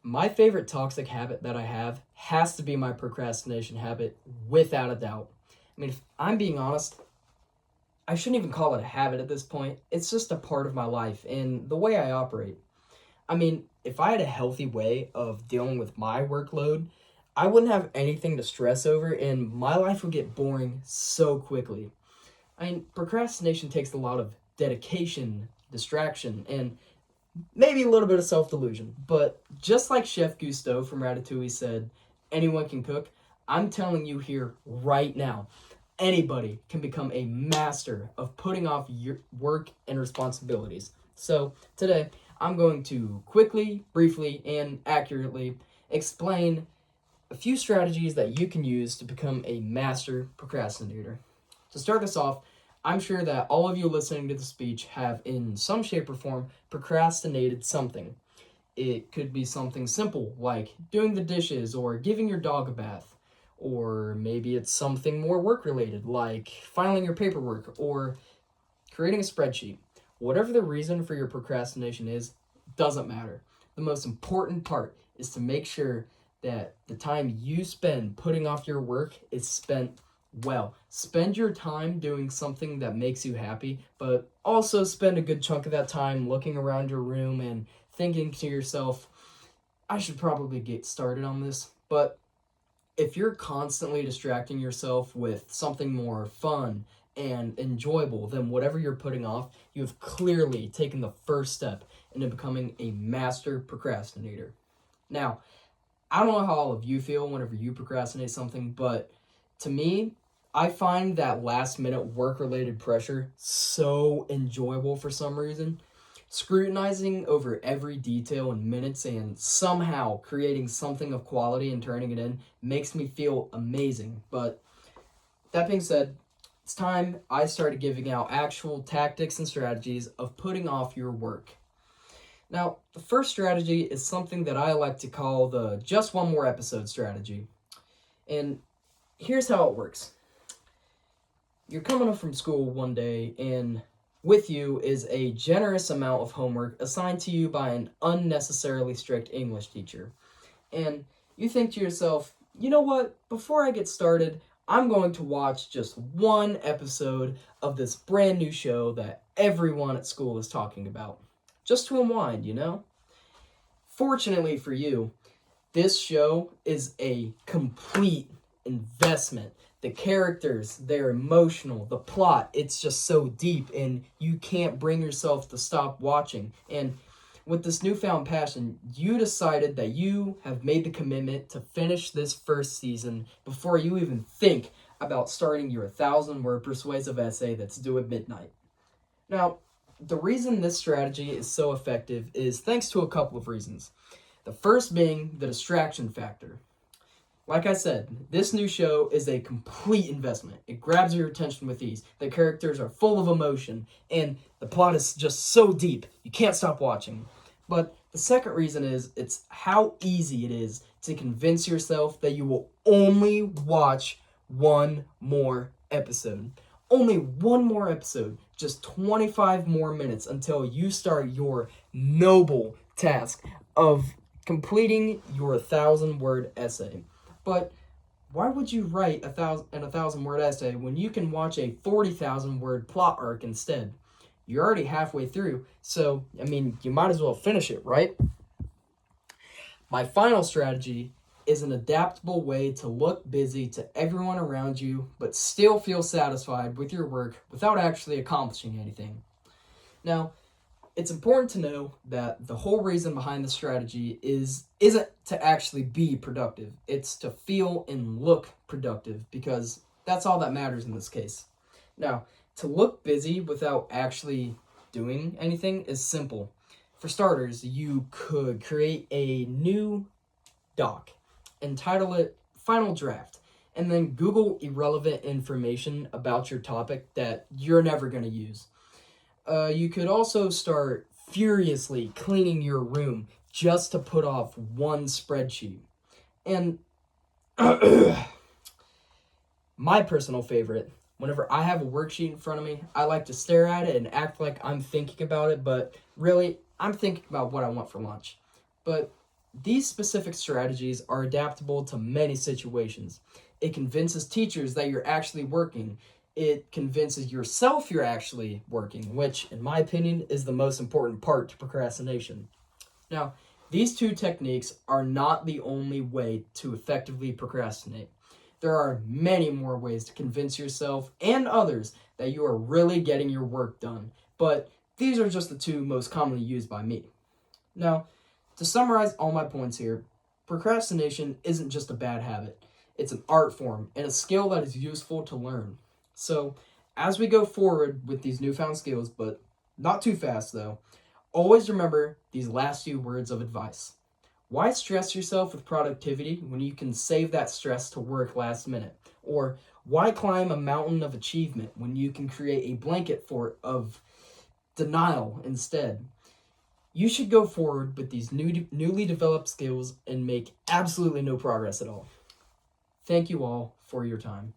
my favorite toxic habit that I have has to be my procrastination habit, without a doubt. I mean, if I'm being honest, I shouldn't even call it a habit at this point. It's just a part of my life and the way I operate. I mean, if I had a healthy way of dealing with my workload, I wouldn't have anything to stress over and my life would get boring so quickly. I mean, procrastination takes a lot of dedication, distraction, and maybe a little bit of self delusion. But just like Chef Gusteau from Ratatouille said, anyone can cook. I'm telling you here right now, anybody can become a master of putting off your work and responsibilities. So today, I'm going to quickly, briefly, and accurately explain a few strategies that you can use to become a master procrastinator. To start this off, I'm sure that all of you listening to the speech have, in some shape or form, procrastinated something. It could be something simple like doing the dishes or giving your dog a bath. Or maybe it's something more work related like filing your paperwork or creating a spreadsheet. Whatever the reason for your procrastination is, doesn't matter. The most important part is to make sure that the time you spend putting off your work is spent well. Spend your time doing something that makes you happy, but also spend a good chunk of that time looking around your room and thinking to yourself, I should probably get started on this. But if you're constantly distracting yourself with something more fun and enjoyable than whatever you're putting off, you have clearly taken the first step into becoming a master procrastinator. Now, I don't know how all of you feel whenever you procrastinate something, but to me, I find that last minute work related pressure so enjoyable for some reason. Scrutinizing over every detail in minutes and somehow creating something of quality and turning it in makes me feel amazing. But that being said, it's time I started giving out actual tactics and strategies of putting off your work. Now, the first strategy is something that I like to call the just one more episode strategy. And here's how it works. You're coming up from school one day, and with you is a generous amount of homework assigned to you by an unnecessarily strict English teacher. And you think to yourself, you know what? Before I get started, I'm going to watch just one episode of this brand new show that everyone at school is talking about. Just to unwind, you know? Fortunately for you, this show is a complete investment. The characters, they're emotional. The plot, it's just so deep and you can't bring yourself to stop watching. And with this newfound passion, you decided that you have made the commitment to finish this first season before you even think about starting your 1,000-word persuasive essay that's due at midnight. Now, the reason this strategy is so effective is thanks to a couple of reasons. The first being the distraction factor. Like I said, this new show is a complete investment. It grabs your attention with ease. The characters are full of emotion, and the plot is just so deep, you can't stop watching. But the second reason is it's how easy it is to convince yourself that you will only watch one more episode. Only one more episode, just 25 more minutes until you start your noble task of completing your 1,000-word essay. But why would you write a 1,000-word essay when you can watch a 40,000-word plot arc instead? You're already halfway through, so, I mean, you might as well finish it, right? My final strategy is an adaptable way to look busy to everyone around you, but still feel satisfied with your work without actually accomplishing anything. Now, it's important to know that the whole reason behind the strategy isn't to actually be productive. It's to feel and look productive because that's all that matters in this case. Now, to look busy without actually doing anything is simple. For starters, you could create a new doc, entitle it Final Draft, and then Google irrelevant information about your topic that you're never going to use. You could also start furiously cleaning your room just to put off one spreadsheet. And my personal favorite, whenever I have a worksheet in front of me, I like to stare at it and act like I'm thinking about it, but really, I'm thinking about what I want for lunch. But These specific strategies are adaptable to many situations. It convinces teachers that you're actually working. It convinces yourself you're actually working, which, in my opinion, is the most important part to procrastination. Now, these two techniques are not the only way to effectively procrastinate. There are many more ways to convince yourself and others that you are really getting your work done, but these are just the two most commonly used by me. Now, to summarize all my points here, procrastination isn't just a bad habit. It's an art form and a skill that is useful to learn. So, as we go forward with these newfound skills, but not too fast though, always remember these last few words of advice. Why stress yourself with productivity when you can save that stress to work last minute? Or why climb a mountain of achievement when you can create a blanket fort of denial instead? You should go forward with these newly developed skills and make absolutely no progress at all. Thank you all for your time.